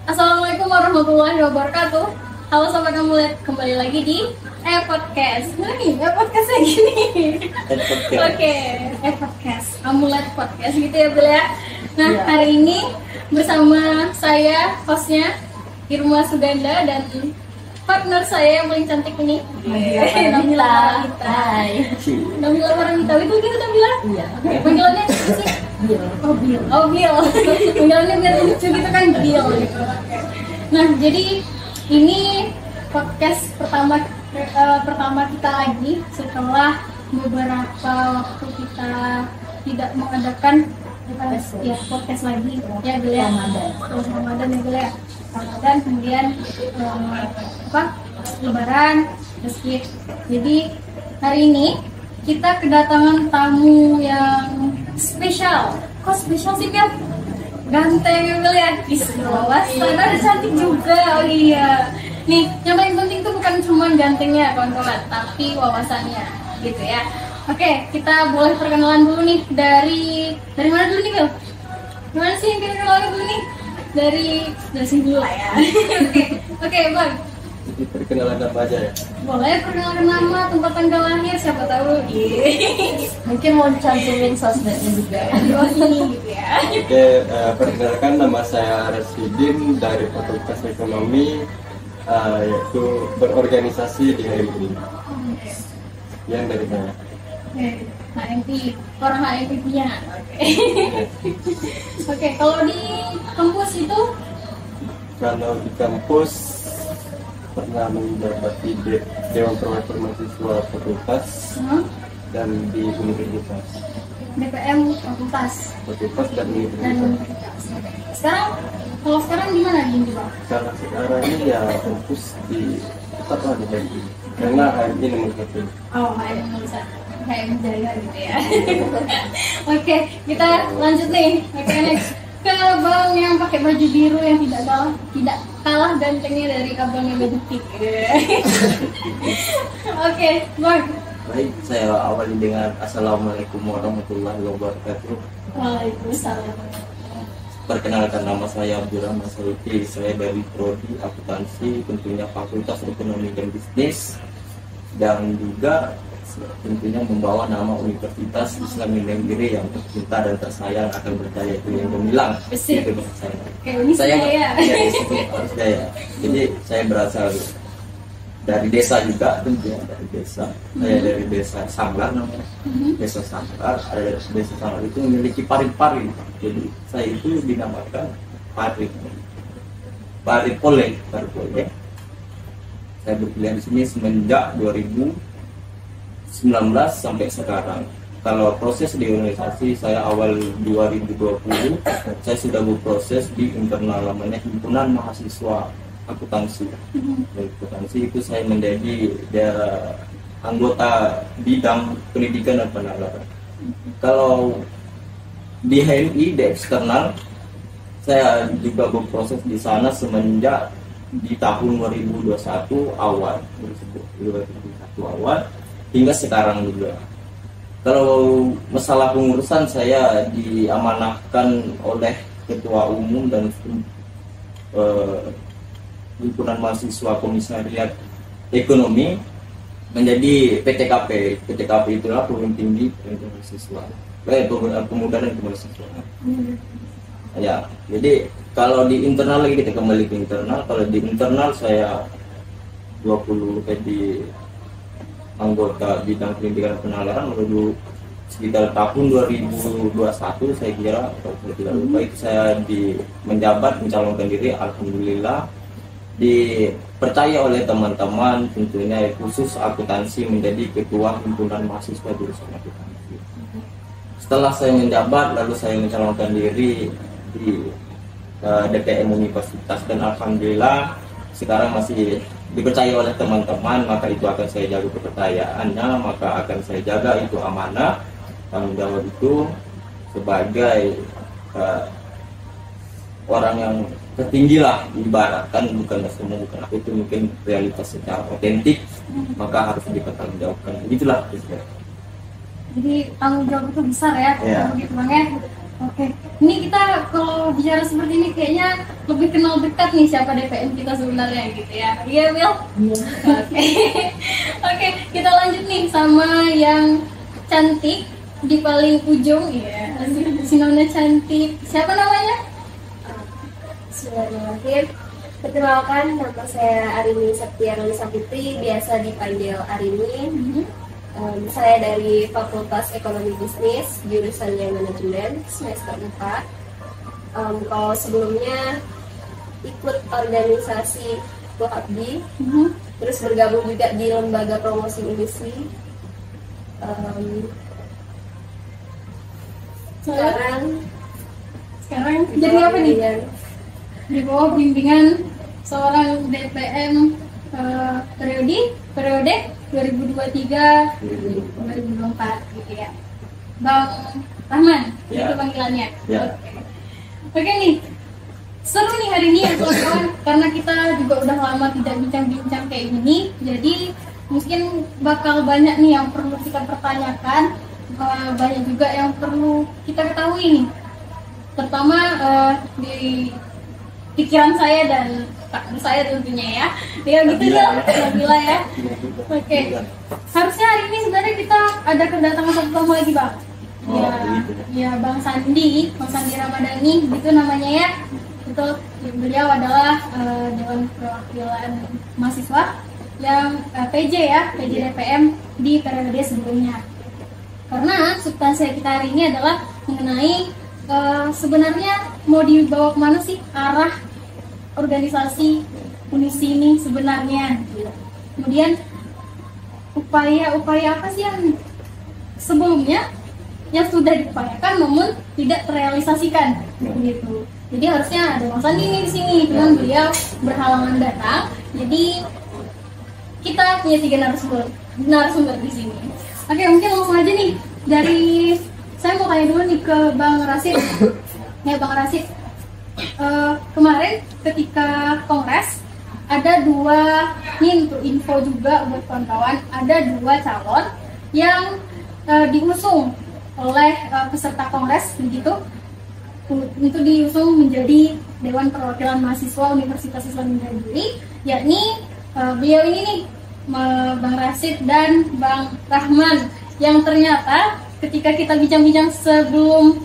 Assalamualaikum warahmatullahi wabarakatuh. Halo sobat Amulet, kembali lagi di podcast. Podcast lagi nih. Oke, podcast. Amulet podcast gitu ya, Bel ya. Nah, hari ini bersama saya hostnya Irma Suganda dan partner saya yang paling cantik ini, Nabila. Nabila Marita itu gitu Nabila? Iya. Panggilannya apa sih? Bil. Oh Bil. Panggilannya biar lucu gitu kan, Bil gitu. Nah, jadi ini podcast pertama kita lagi setelah beberapa waktu kita tidak mengadakan podcast lagi ya Bil ya. Ramadan ya Bil ya. Ramadan kemudian Lebaran meski. Jadi hari ini kita kedatangan tamu yang spesial. Kok spesial sih Bil? Ganteng ya Bil ya. Sadar cantik juga. Oh iya. Nih, yang paling penting tuh bukan cuma gantengnya kawan-kawan, tapi wawasannya gitu ya. Oke, kita boleh perkenalan dulu nih dari mana dulu nih Bil? Gimana sih yang kita kenalan dulu nih? Dari sini dulu lah ya. Oke, Bang. Jadi perkenalan nama aja ya? Boleh perkenalan nama, tempat tanggal lahir, siapa tahu. Mungkin mau cantumin sosmednya juga. Gitu ya. Oke, perkenalkan nama saya Rasidin dari Fakultas Ekonomi, yaitu berorganisasi di HMI. Yang dari mana? HMP, orang HMP punya. Oke, kalau di kampus itu? Kalau di kampus pernah menjabat di Dewan Perwakilan Mahasiswa Fakultas dan di Universitas. DPM Fakultas Dan Universitas. Sekarang di mana di Bang? Kalau sekarang ini ya fokus di tetaplah di HMI. Karena HMI nomor 1. Oh, HMI nomor 1. HMI Jaya gitu ya. Oke, kita lanjut nih. Oke, next. Ke abang yang pakai baju biru yang tidak kalah gantengnya dari abang yang baju pink. Oke, Bang. Baik, saya awali dengan Assalamualaikum warahmatullahi wabarakatuh. Waalaikumsalam. Perkenalkan, nama saya Abdurrahman Saluti. Saya dari Prodi Akuntansi, tentunya Fakultas Ekonomi dan Bisnis, dan juga tentunya membawa nama Universitas Islam Negeri yang tercinta dan tersayang akan berjaya itu yang gemilang. Itu saya. Harus jaya. Jadi saya berasal dari desa juga, tentunya dari desa. Saya dari desa Sanglar namanya. Desa Sanglar. Ada desa Sanglar itu memiliki parit-parit. Jadi saya itu dinamakan parit. Parit Pole. Saya berkuliah di sini semenjak 2019 sampai sekarang. Kalau proses di organisasi saya awal 2020, saya sudah berproses di internal namanya Himpunan Mahasiswa Akuntansi. Akuntansi itu saya menjadi anggota bidang pendidikan dan penalaran. Kalau di HMI di eksternal, saya juga berproses di sana semenjak di tahun 2021 awal hingga sekarang juga. Kalau masalah pengurusan, saya diamanahkan oleh Ketua Umum dan Himpunan Mahasiswa Komisariat Ekonomi menjadi PTKP. PTKP itulah Perguruan Tinggi Mahasiswa, Pemuda dan Kemahasiswaan. Ya, jadi kalau di internal lagi kita kembali ke internal. Kalau di internal saya 20 di anggota bidang pendidikan penalaran menuju sekitar tahun 2021 saya kira, kalau tidak lupa itu saya menjabat mencalonkan diri. Alhamdulillah dipercaya oleh teman-teman, tentunya khusus akuntansi, menjadi ketua himpunan mahasiswa jurusan akuntansi. Setelah saya menjabat, lalu saya mencalonkan diri di DPM Universitas, dan alhamdulillah sekarang masih dipercaya oleh teman-teman. Maka itu akan saya jaga kepercayaannya, maka akan saya jaga itu amanah, tanggung jawab itu sebagai orang yang tertinggi lah, ibaratkan, bukan semua, bukan aku, itu mungkin realitas secara otentik, maka harus dipertanggungjawabkan. Begitulah. Jadi tanggung jawab itu besar ya, begitu Bang ya. Oke, ini kita kalau bicara seperti ini kayaknya lebih kenal dekat nih siapa DPM kita sebenarnya gitu ya. Iya, Will? Iya. Oke. Oke, kita lanjut nih sama yang cantik di paling ujung ya. Sinona cantik. Siapa namanya? Bismillahirrahmanirrahim. Perkenalkan, nama saya Arini Septiana Lisa Putri, biasa dipanggil Arini. Saya dari Fakultas Ekonomi Bisnis, jurusannya Manajemen, semester 4. Kalau sebelumnya ikut organisasi Abdi, terus bergabung juga di lembaga promosi industri. Sekarang jadi apa nih? Di bawah bimbingan seorang DPM periode 2023-2024 gitu ya. Bang Rahman, Ya. itu panggilannya. Ya. Oke nih, seru nih hari ini ya teman-teman, karena kita juga udah lama tidak bincang-bincang kayak gini, jadi mungkin bakal banyak nih yang perlu kita pertanyakan, banyak juga yang perlu kita ketahui nih, terutama di pikiran saya dan saya tentunya ya. Ya gitu ya, Nabila ya. Oke. Harusnya hari ini sebenarnya kita ada kedatangan satu tamu lagi, Bang. Oh, Ya, gitu. ya Bang Sandi Ramadhani, gitu namanya ya. Itu beliau adalah Dewan Perwakilan Mahasiswa yang PJ ya, PJ DPM di periode sebelumnya. Karena substansi kita hari ini adalah mengenai sebenarnya mau dibawa kemana sih arah organisasi Unisi ini sebenarnya. Kemudian upaya-upaya apa sih yang sebelumnya yang sudah diupayakan namun tidak terrealisasikan gitu. Jadi harusnya ada Bang Sandi nih di sini, cuman beliau berhalangan datang. Jadi kita punya 3 narasumber di sini. Oke, mungkin langsung aja nih dari saya mau tanya dulu nih ke Bang Rasid. Ya Bang Rasid, kemarin ketika kongres ada 2, ini untuk info juga buat kawan-kawan, ada 2 calon yang diusung oleh peserta kongres begitu, itu diusung menjadi Dewan Perwakilan Mahasiswa Universitas Islam Negeri, yakni beliau ini nih, Bang Rasid dan Bang Rahman, yang ternyata ketika kita bincang-bincang sebelum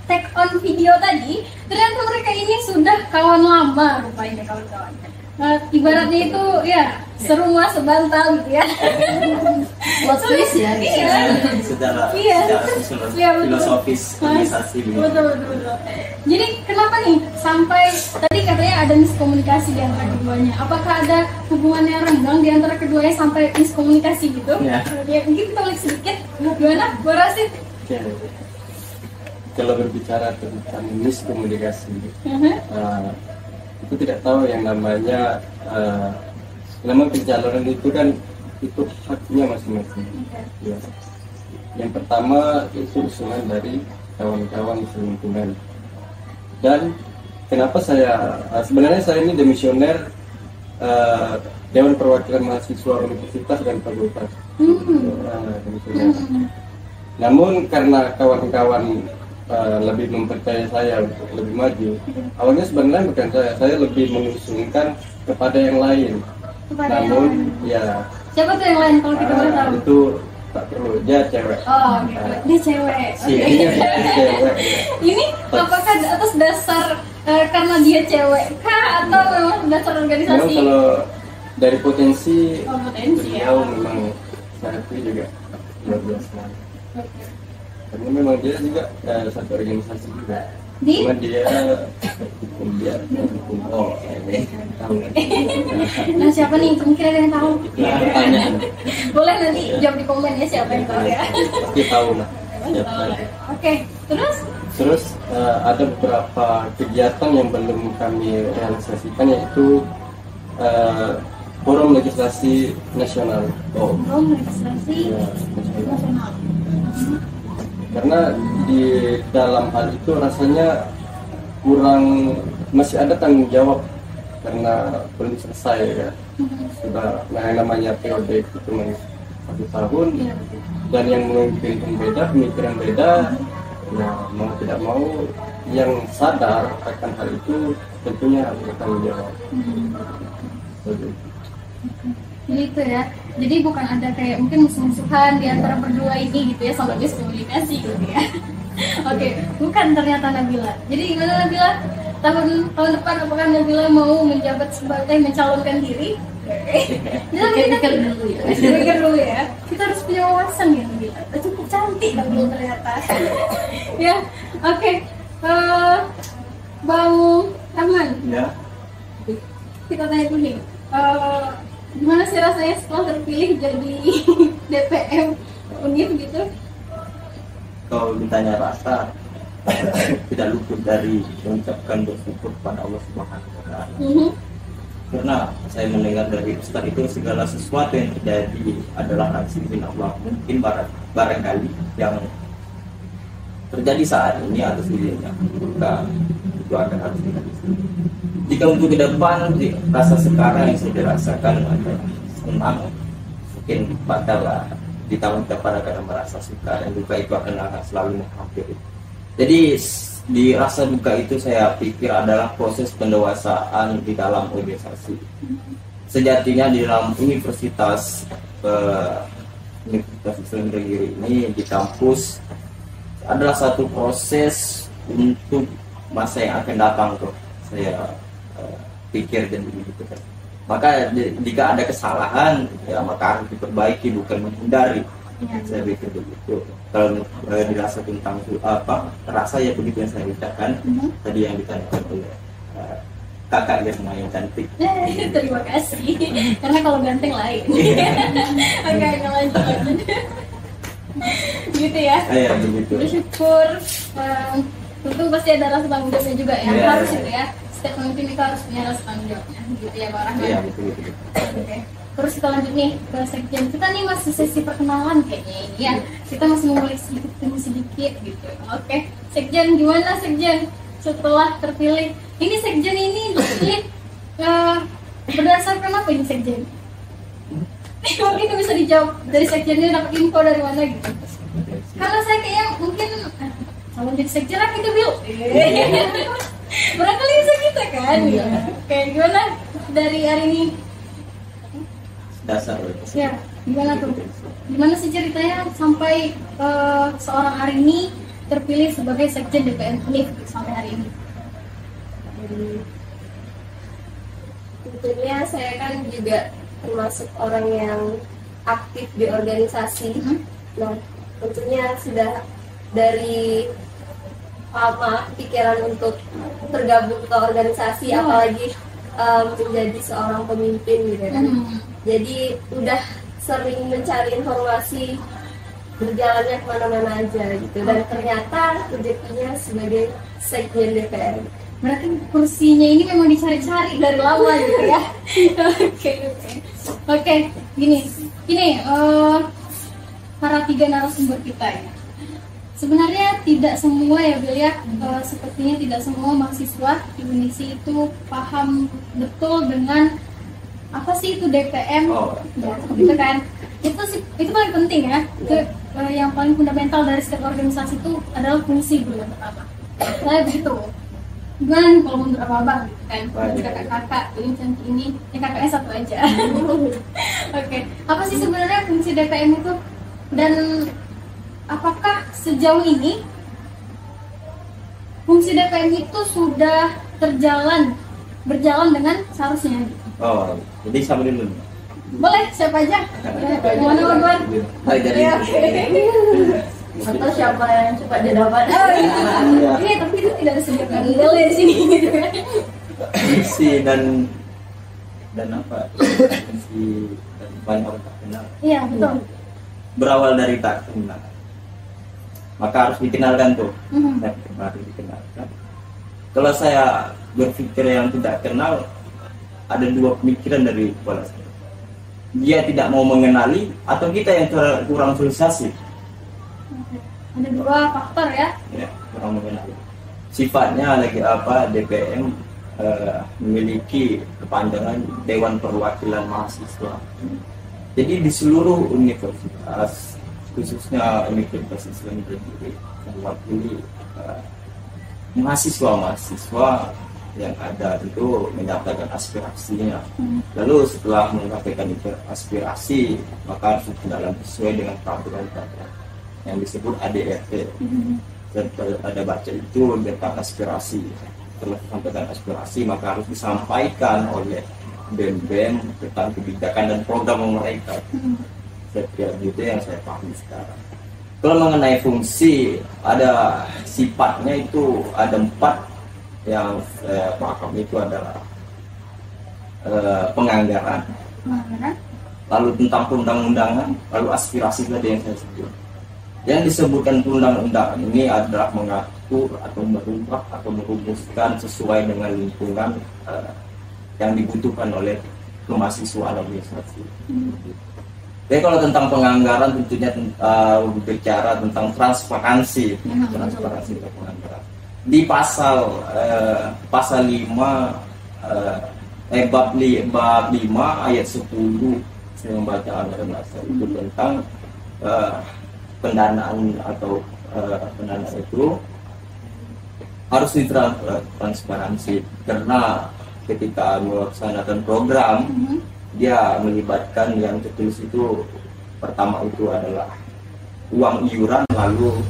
take on video tadi, ternyata mereka ini sudah kawan lama rupanya kawan-kawan. Ibaratnya itu ya serumah sebantal gitu ya. Plot twist ya. Iya. Secara Iya, betul. filosofis organisasi gitu. Betul. Jadi kenapa nih sampai tadi katanya ada miskomunikasi di antara keduanya? Apakah ada hubungan yang renggang di antara keduanya sampai miskomunikasi gitu? Ya. Ya, mungkin kita ulik sedikit. Gimana, Bu Rasid? Oke. Kalau berbicara tentang miskomunikasi, itu tidak tahu yang namanya nama pencalonan itu kan itu haknya masing-masing. Ya. Yang pertama itu usulan dari kawan-kawan selingkungan. Dan kenapa sebenarnya saya ini demisioner Dewan Perwakilan Mahasiswa Universitas dan Fakultas. Demisioner. Namun karena kawan-kawan lebih mempercayai saya untuk lebih maju, awalnya sebenarnya bukan saya lebih mengusungkan kepada yang lain. Namun ya Siapa tuh yang lain kalau kita boleh tahu? itu tak perlu, dia cewek. Oh, gitu. Dia cewek. Iya, dia cewek. Ini apakah atas dasar karena dia cewek kah atau memang dasar Memang organisasi? kalau dari potensi, Potensi ya. beliau memang sangat juga luar biasa. Karena memang dia juga satu organisasi juga. Di? Cuma dia oh ini tahu. Nah, siapa nih? Mungkin ada yang tahu. Pertanyaan Boleh nanti jawab di komen ya siapa yang tahu ya. pasti tahu lah. Siapa. Oke, terus? Terus ada beberapa kegiatan yang belum kami realisasikan, yaitu forum legislasi nasional. Legislasi Ya, nasional. nasional. Karena di dalam hal itu rasanya masih ada tanggung jawab karena belum selesai ya. Sudah yang namanya periode itu cuma 1 tahun, dan yang memimpin beda, pemikiran beda, Nah, mau tidak mau yang sadar akan hal itu tentunya bertanggung jawab. Jadi, Jadi itu ya. Jadi bukan ada kayak mungkin musuh-musuhan di antara berdua ini gitu ya, sama miskomunikasi gitu ya. Oke, bukan ternyata Nabila. Jadi gimana Nabila? Tahun depan apakah Nabila mau menjabat sebagai mencalonkan diri? Pikir dulu ya. Pikir dulu ya. Kita harus punya wawasan ya Nabila. Cukup cantik Nabila ternyata. Ya, oke. Bang Rahman. Ya. Kita tanya dulu nih. Gimana sih rasanya setelah terpilih jadi DPM UNIF gitu? Kalau ditanya rasa, tidak luput dari mengucapkan bersyukur kepada Allah Subhanahu wa Ta'ala. Karena saya mendengar dari Ustaz itu segala sesuatu yang terjadi adalah aksi izin Allah. Mungkin barangkali yang terjadi saat ini atas izinnya, maka itu akan harus dihabiskan. Jika untuk ke depan, rasa sekarang yang saya dirasakan adalah senang, mungkin bakal di tahun depan akan merasa suka, dan duka itu akan selalu menghampiri. Jadi di rasa duka itu saya pikir adalah proses pendewasaan di dalam organisasi. Sejatinya di dalam Universitas Islam Negeri ini di kampus adalah satu proses untuk masa yang akan datang tuh. Saya pikir dan begitu kan. Maka jika ada kesalahan ya maka harus diperbaiki, bukan menghindari. Saya pikir begitu. Kalau dirasa tentang rasa ya begitu yang saya ucapkan tadi yang ditanyakan oleh kakak yang lumayan cantik. Terima kasih. Karena kalau ganteng lain. Oke, lanjut. Gitu ya. Iya begitu. Bersyukur. Tentu pasti ada rasa tanggung jawabnya juga ya. Harus itu ya. Setiap pemimpin itu harus punya rasa tanggung jawabnya. Gitu ya Pak Rahman. Iya betul. Oke. Terus kita lanjut nih ke sekjen. Kita nih masih sesi perkenalan kayaknya ini ya. Kita masih ngulik sedikit gitu. Oke. Sekjen gimana sekjen? Setelah terpilih, ini sekjen ini dipilih berdasarkan apa ini sekjen? Mungkin bisa dijawab dari sekjen ini dapat info dari mana gitu. Karena saya kayaknya mungkin kalau jadi sekjen lah kita bil. Barangkali bisa kita kan? Kayak gimana dari hari ini? Dasar. Ya, gimana tuh? Gimana sih ceritanya sampai seorang Arini terpilih sebagai sekjen DPM UNIF sampai hari ini? Tentunya saya kan juga termasuk orang yang aktif di organisasi. Nah, tentunya sudah dari lama pikiran untuk tergabung ke organisasi, apalagi menjadi seorang pemimpin gitu kan. Jadi udah sering mencari informasi berjalannya kemana-mana aja gitu, dan ternyata rezekinya sebagai sekjen DPR. Berarti kursinya ini memang dicari-cari dari lama gitu ya. Oke, gini para tiga narasumber kita ya. Sebenarnya tidak semua ya Bil ya, sepertinya tidak semua mahasiswa di Indonesia itu paham betul dengan apa sih itu DPM, ya, gitu kan? Itu paling penting ya. Yang paling fundamental dari setiap organisasi itu adalah fungsi dulu yang pertama. Saya begitu. Gimana kalau menurut abang gitu kan? Kakak-kakak ini cantik ini, kakaknya satu aja. Oke. Apa sih sebenarnya fungsi DPM itu? Dan apakah sejauh ini fungsi DPM itu sudah berjalan dengan seharusnya? Oh, jadi sama dulu. Boleh, siapa aja? Mana Wadwan? Atau siapa yang cepat didapat? Iya, tapi itu tidak disebutkan boleh di sini gitu kan. Misi dan apa? Misi dan banyak orang tak kenal. Iya, betul. Berawal dari tak kenal. Maka harus dikenalkan tuh. Baru dikenalkan. Kalau saya berpikir yang tidak kenal, ada dua pemikiran dari kepala saya. Dia tidak mau mengenali atau kita yang kurang sosialisasi. Ada dua faktor ya. Ya, kurang mengenali. Sifatnya lagi apa? DPM memiliki kepanjangan Dewan Perwakilan Mahasiswa. Jadi di seluruh universitas khususnya Universitas Islam Negeri mewakili mahasiswa yang ada itu menyampaikan aspirasinya. Lalu setelah menyampaikan aspirasi, maka harus ditindaklanjuti sesuai dengan peraturan yang disebut ADRT. Dan ada baca itu tentang aspirasi. Setelah disampaikan aspirasi, maka harus disampaikan oleh BEM tentang kebijakan dan program mereka. Setiap itu yang saya pahami sekarang. Kalau mengenai fungsi, ada sifatnya itu ada 4 yang saya paham itu adalah penganggaran, lalu tentang perundang-undangan, lalu aspirasi tadi yang saya sebut. Yang disebutkan perundang-undangan ini adalah mengatur atau merubah atau merumuskan sesuai dengan lingkungan yang dibutuhkan oleh mahasiswa organisasi. Jadi kalau tentang penganggaran tentunya bicara tentang transparansi untuk penganggaran. Di pasal 5 bab 5 ayat 10 saya membaca itu tentang pendanaan atau pendanaan itu harus ditransparansi, karena ketika melaksanakan program dia melibatkan yang tertulis itu pertama itu adalah uang iuran, lalu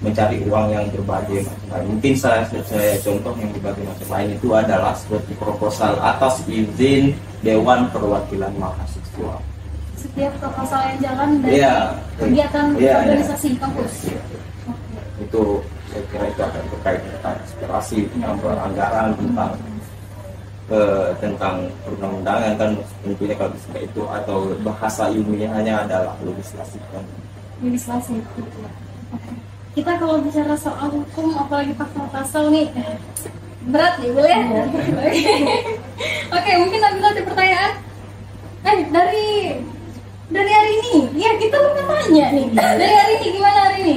mencari uang yang berbagai macam. Mungkin saya contoh yang berbagai macam lain itu adalah seperti proposal atas izin Dewan Perwakilan Mahasiswa. Setiap proposal yang jalan dari kegiatan organisasi kampus. Itu saya kira itu akan terkait tentang aspirasi, tentang anggaran, tentang perundang-undangan kan tentunya kalau misalnya itu, atau bahasa ilmiahnya adalah legislasi kan. Legislasi. Kita kalau bicara soal hukum, apalagi pasal-pasal nih, berat ya, boleh ya? Oke, mungkin ada pertanyaan. Dari hari ini, ya kita lupa tanya nih. Dari hari ini gimana hari ini?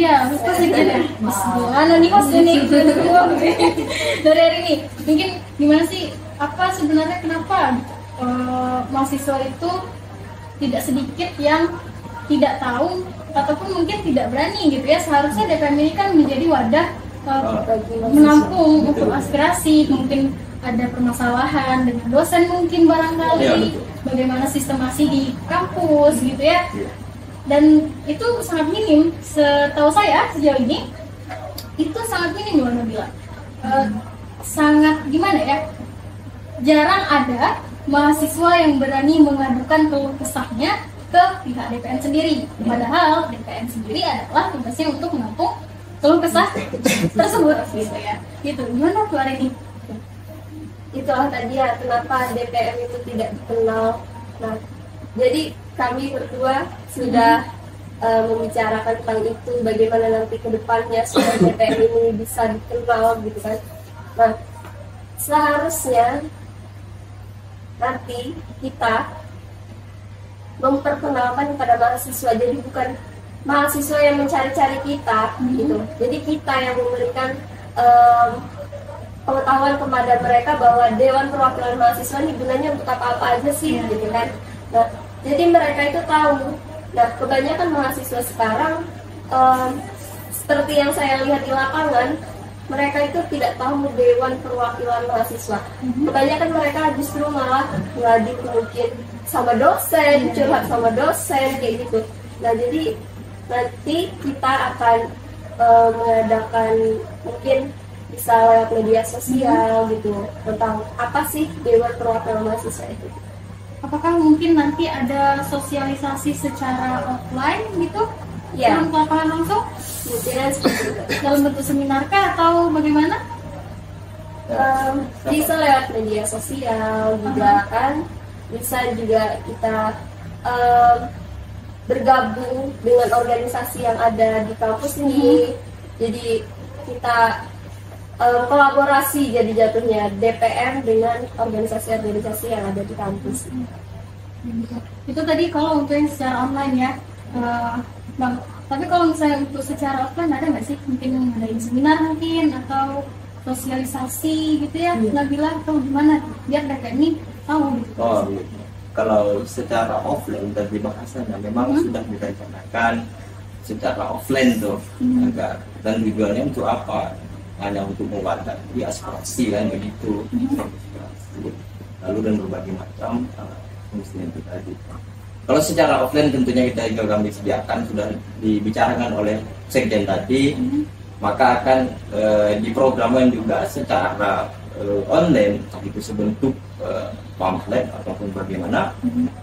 Iya, positif ya. Gimana nih host ini? Dari hari ini, mungkin gimana sih? Apa sebenarnya kenapa mahasiswa itu tidak sedikit yang tidak tahu ataupun mungkin tidak berani gitu ya? Seharusnya DPM ini kan menjadi wadah menampung untuk aspirasi, mungkin ada permasalahan dengan dosen mungkin barangkali, bagaimana sistemasi di kampus gitu ya, dan itu sangat minim. Setahu saya sejauh ini itu sangat minim, Iwan bilang sangat gimana ya, jarang ada mahasiswa yang berani mengadukan keluh kesahnya ke pihak DPM sendiri, padahal DPM sendiri adalah tugasnya untuk menampung keluh kesah tersebut gitu ya. Gitu, gimana tuh hari ini? Itulah tadi ya kenapa DPM itu tidak dikenal. Nah, jadi kami berdua sudah membicarakan tentang itu, bagaimana nanti ke depannya supaya DPM ini bisa dikenal gitu kan. Nah, seharusnya nanti kita memperkenalkan kepada mahasiswa, jadi bukan mahasiswa yang mencari-cari kita gitu. Jadi kita yang memberikan pengetahuan kepada mereka bahwa Dewan Perwakilan Mahasiswa ini gunanya untuk apa aja sih gitu kan. Nah, jadi mereka itu tahu. Nah, kebanyakan mahasiswa sekarang seperti yang saya lihat di lapangan, mereka itu tidak tahu Dewan Perwakilan Mahasiswa. Kebanyakan mereka justru malah ngadu mungkin sama dosen, curhat sama dosen kayak gitu. Nah, jadi nanti kita akan mengadakan mungkin bisa lewat media sosial gitu tentang apa sih Dewan Perwakilan Mahasiswa itu. Apakah mungkin nanti ada sosialisasi secara offline gitu? Ya. Dalam lapangan langsung? Mungkin seperti itu. Dalam bentuk seminar kah atau bagaimana? Bisa lewat media sosial juga kan. Bisa juga kita bergabung dengan organisasi yang ada di kampus ini. Jadi kita kolaborasi jadi jatuhnya DPM dengan organisasi-organisasi yang ada di kampus. Itu tadi kalau untuk yang secara online ya, Bang. Tapi kalau misalnya untuk secara offline ada nggak sih mungkin ngadain seminar mungkin atau sosialisasi gitu ya, Nabila atau gimana biar DPM ini tahu gitu. kalau secara offline dari bahasanya memang sudah direncanakan secara offline tuh agar, dan tujuannya untuk apa, hanya untuk mewadahi aspirasi kan begitu. Lalu dan berbagai macam fungsi itu tadi. Kalau secara offline tentunya kita juga kami sediakan, sudah dibicarakan oleh sekjen tadi, maka akan diprogramkan juga secara online, itu sebentuk pamflet ataupun bagaimana,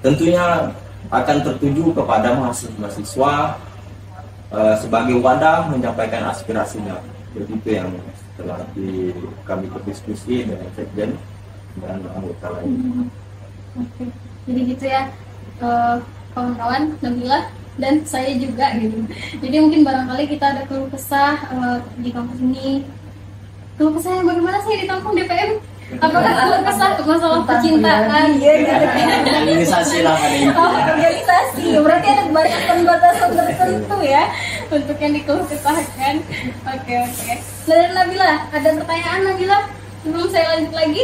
tentunya akan tertuju kepada mahasiswa sebagai wadah menyampaikan aspirasinya. Begitu yang telah kami berdiskusi dengan sekjen dan anggota lain. Oke, jadi gitu ya kawan-kawan, Nabila dan saya juga gitu. Jadi mungkin barangkali kita ada keluh kesah di kampus ini. Keluh kesah yang bagaimana sih ditampung DPM? Apakah keluh kesah masalah percintaan? Iya gitu. Organisasi lah kan ini. Oh, organisasi. Berarti ada batasan tertentu ya untuk yang dikeluh kesahkan. Oke. Nah, dari Nabila, ada pertanyaan Nabila sebelum saya lanjut lagi?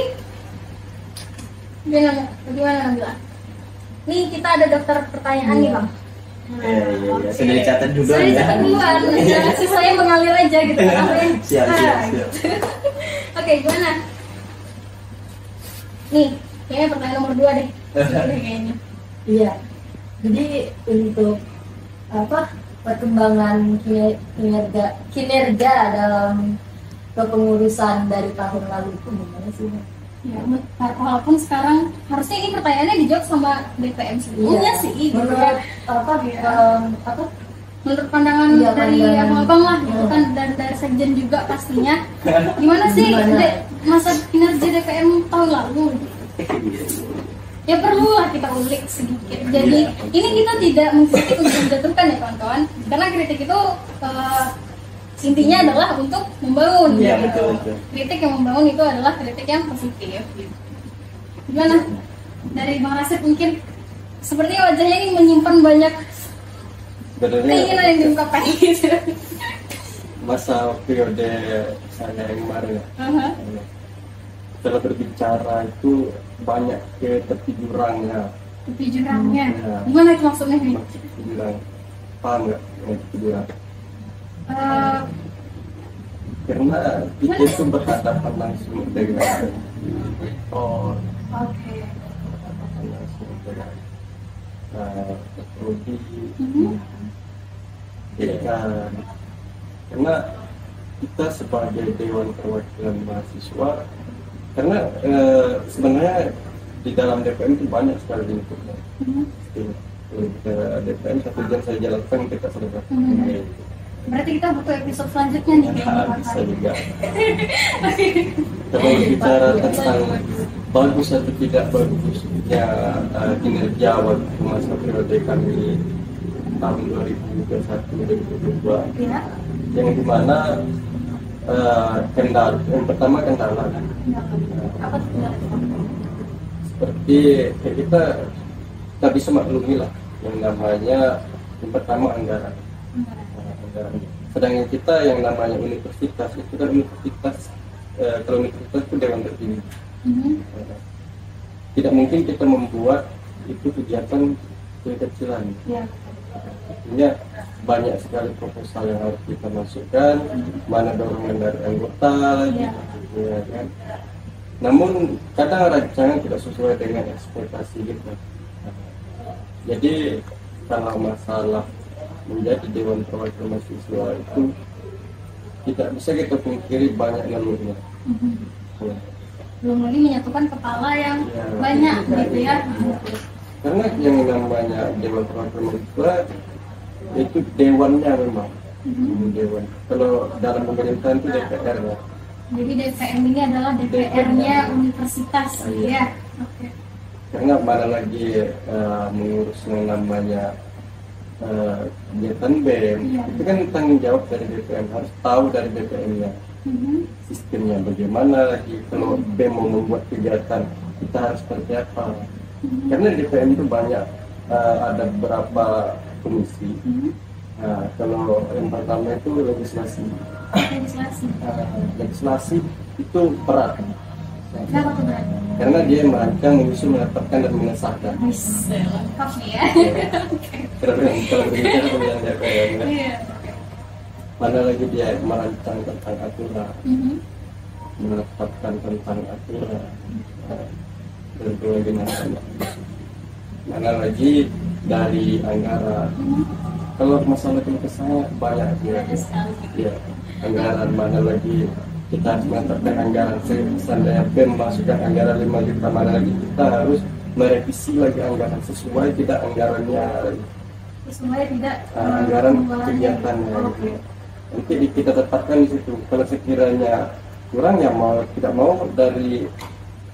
Bagaimana Nabila? Nih kita ada daftar pertanyaan nih Bang. Iya. Sudah dicatat juga. Sudah dicatat duluan. Saya mengalir aja gitu. Siap. Oke, gimana? Nih, kayaknya pertanyaan nomor 2 deh. Kayaknya. Iya. Jadi untuk perkembangan kinerja dalam kepengurusan dari tahun lalu itu gimana sih? Ya, walaupun sekarang harusnya ini pertanyaannya dijawab sama DPM sebelumnya sih. Menurut menurut pandangan dari abang lah, gitu kan dari sekjen juga pastinya. Gimana sih masa kinerja DPM tahun lalu? Ya perlulah kita ulik sedikit. Jadi ini kita tidak mengkritik untuk menjatuhkan ya kawan-kawan, karena kritik itu intinya adalah untuk membangun. Iya, gitu. betul. Kritik yang membangun itu adalah kritik yang positif. Gimana? Dari Bang Rasid mungkin sepertinya wajahnya ini menyimpan banyak keinginan yang diungkapkan gitu. Masa periode saya yang kemarin ya, setelah berbicara itu banyak ke tepi jurangnya. Tepi jurangnya. Ya. Gimana itu maksudnya nih? Tepi jurang, paham nggak tepi jurang? Karena kita itu berhadapan langsung dengan Oke. langsung dengan prodi, dekan. Karena kita sebagai Dewan Perwakilan Mahasiswa, karena sebenarnya di dalam DPM itu banyak sekali lingkupnya. DPM 1 jam saya jalankan kita selesai. Berarti kita butuh episode selanjutnya nih. Bisa juga. Kalau bicara tentang bagus atau tidak bagusnya kinerja waktu masa periode kami tahun 2021-2022, yang dimana kendala, yang pertama kendala. Apa tuh? Seperti kita bisa maklumi lah yang namanya yang pertama anggaran. Sedangkan kita yang namanya universitas itu kan universitas, kalau universitas itu dewan tertinggi. Tidak mungkin kita membuat itu kegiatan kecil-kecilan. Artinya banyak sekali proposal yang harus kita masukkan, mana dorongan dari anggota, ya kan. Namun kadang rancangan tidak sesuai dengan ekspektasi kita. Jadi kalau masalah menjadi Dewan Perwakilan Mahasiswa itu tidak bisa kita pungkiri banyak nalurnya. Belum lagi menyatukan kepala yang banyak gitu ya. Karena yang namanya Dewan Perwakilan Mahasiswa itu dewannya memang. Dewan. Kalau dalam pemerintahan itu DPR ya. Jadi DPM ini adalah DPR-nya universitas ya. Oke. Karena mana lagi mengurus yang namanya kegiatan BEM, itu kan tanggung jawab dari BPM, harus tahu dari BPM-nya sistemnya bagaimana. Lagi kalau BEM mau membuat kegiatan kita harus seperti apa, karena di BPM itu banyak ada beberapa komisi. Nah, kalau yang pertama itu legislasi itu berat Kenapa tuh berarti? Karena dia merancang, menyusun, menetapkan dan mengesahkan. Bisa lengkap nih ya. Kalau berbicara tentang DPR, Iya. mana lagi dia merancang tentang aturan, menetapkan tentang aturan, dan berbagai macam. Mana lagi dari anggaran. Kalau masalah kesannya banyak ya. Ada sekali. Ya, anggaran mana lagi kita harus menetapkan anggaran. Seandainya BEM memasukkan anggaran 5 juta, mana lagi kita harus merevisi lagi anggaran sesuai tidak anggarannya, Semuanya tidak anggaran kegiatannya. Oke. Nanti kita tetapkan di situ. Kalau sekiranya kurang ya mau tidak mau dari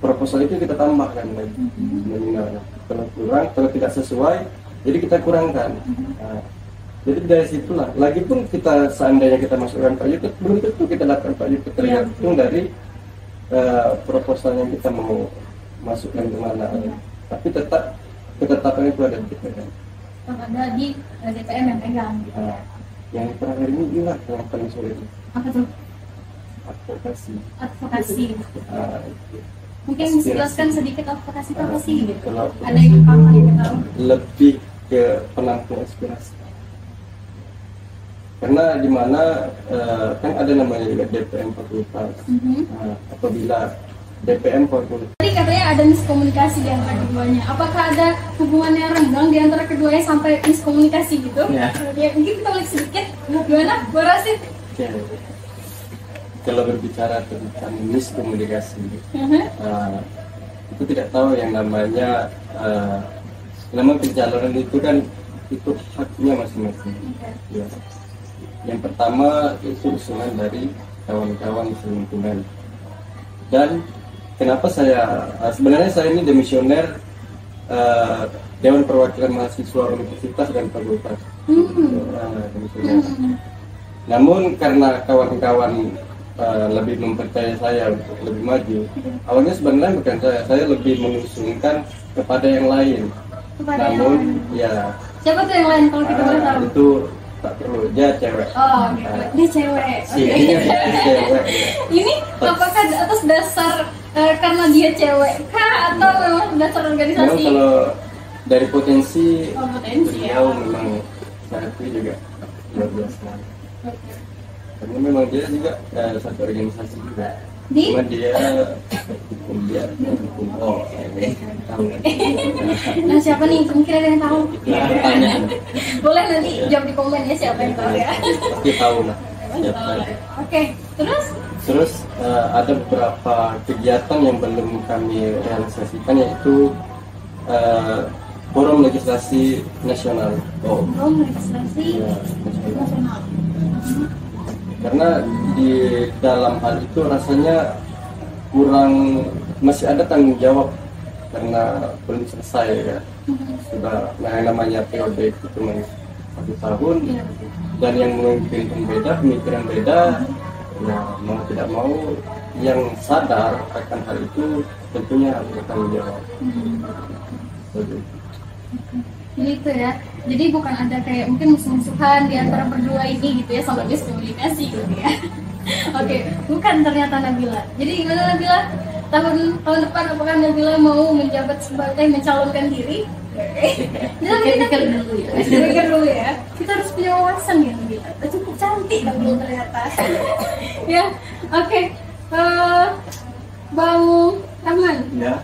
proposal itu kita tambahkan lagi nominalnya. Kalau kurang, kalau tidak sesuai, jadi kita kurangkan. Nah, jadi dari situlah. Lagipun kita seandainya kita masukkan Pak Yukut, belum tentu kita dapat Pak Yukut, tergantung dari proposal yang kita mau masukkan kemana. Tapi tetap ketetapan itu ada di DPR. Ada di DPR yang pegang gitu ya. Yang terakhir ini inilah yang paling sulit, Apa tuh? advokasi. Advokasi. Itu. Mungkin jelaskan sedikit advokasi itu apa sih gitu. Kalau Ada yang kamu yang tahu. lebih ke penampung aspirasi. Karena di mana kan ada namanya juga DPM fakultas. Nah, apabila DPM fakultas Tadi katanya ada miskomunikasi di antara keduanya. Apakah ada hubungan yang renggang di antara keduanya sampai miskomunikasi gitu? Ya. Ya, mungkin kita lihat sedikit. Gimana? Bu Rasid? kalau berbicara tentang miskomunikasi, itu tidak tahu yang namanya memang pencalonan itu kan itu haknya masing-masing. Ya. Yang pertama itu usulan dari kawan-kawan selingkungan. Dan kenapa sebenarnya saya ini demisioner Dewan Perwakilan Mahasiswa Universitas dan Fakultas. Demisioner. Namun karena kawan-kawan lebih mempercayai saya untuk lebih maju, awalnya sebenarnya bukan saya lebih mengusungkan kepada yang lain. Namun ya Siapa tuh yang lain kalau kita boleh tahu? itu tak perlu, dia cewek. Oh, gitu. Dia cewek. Si ini cewek. Ini apakah atas dasar karena dia cewek kah atau memang dasar Memang organisasi? kalau dari potensi, Potensi ya. beliau memang saya akui juga luar biasa. Karena memang dia juga satu organisasi juga. Di? Cuma dia oh, tahu. Nah, siapa nih? Mungkin ada yang tahu. Pertanyaan Boleh nanti jawab di komen ya siapa yang tahu ya. pasti tahu lah. Siapa. Oke, terus? Terus ada beberapa kegiatan yang belum kami realisasikan, yaitu forum legislasi nasional. Forum legislasi Ya, nasional. karena di dalam hal itu rasanya kurang, masih ada tanggung jawab karena belum selesai ya. Sudah yang namanya periode itu cuma 1 tahun, dan yang memimpin beda, pemikiran beda, ya mau tidak mau yang sadar akan hal itu tentunya harus bertanggung jawab. Jadi itu ya. Jadi bukan ada kayak mungkin musuh-musuhan di antara berdua ini gitu ya, sama miskomunikasi gitu ya. Oke, bukan ternyata Nabila. Jadi gimana Nabila? Tahun depan apakah Nabila mau menjabat sebagai mencalonkan diri? Pikir dulu ya. Pikir dulu ya. Kita harus punya wawasan ya Nabila. Cukup cantik Nabila ternyata. Ya, oke. Bang Rahman. Ya.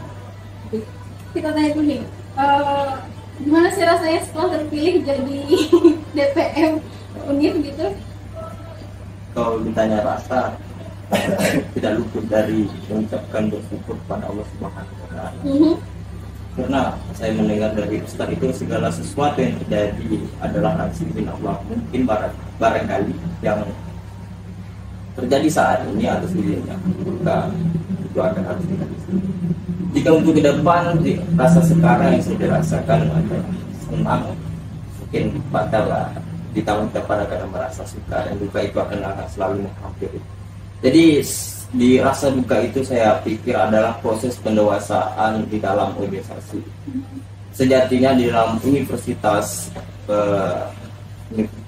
Kita tanya dulu nih. Gimana sih rasanya setelah terpilih jadi DPM Univ gitu? Kalau ditanya rasa, tidak luput dari mengucapkan bersyukur kepada Allah Subhanahu wa Ta'ala. Karena saya mendengar dari Ustaz itu segala sesuatu yang terjadi adalah nasib min Allah. Mungkin barangkali yang terjadi saat ini atas dirinya, bukan itu akan harus dikasih. Jika untuk ke depan, rasa sekarang yang saya dirasakan adalah senang, mungkin bakal di tahun depan akan merasa suka, dan duka itu akan selalu menghampiri. Jadi di rasa duka itu saya pikir adalah proses pendewasaan di dalam organisasi. Sejatinya di dalam Universitas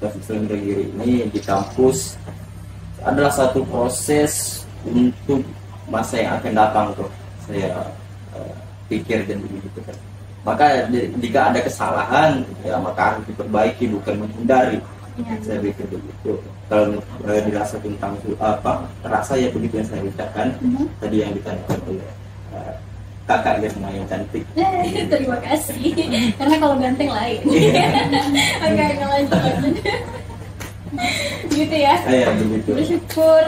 Islam Negeri ini di kampus adalah satu proses untuk masa yang akan datang tuh. saya pikir dan begitu kan. Maka jika ada kesalahan ya maka harus diperbaiki, bukan menghindari. Saya pikir begitu. Kalau dirasa tentang rasa ya begitu yang saya ucapkan tadi yang ditanyakan oleh kakak yang cantik. Terima kasih. Karena kalau ganteng lain. Oke, lanjut. Gitu ya. Iya begitu. Bersyukur.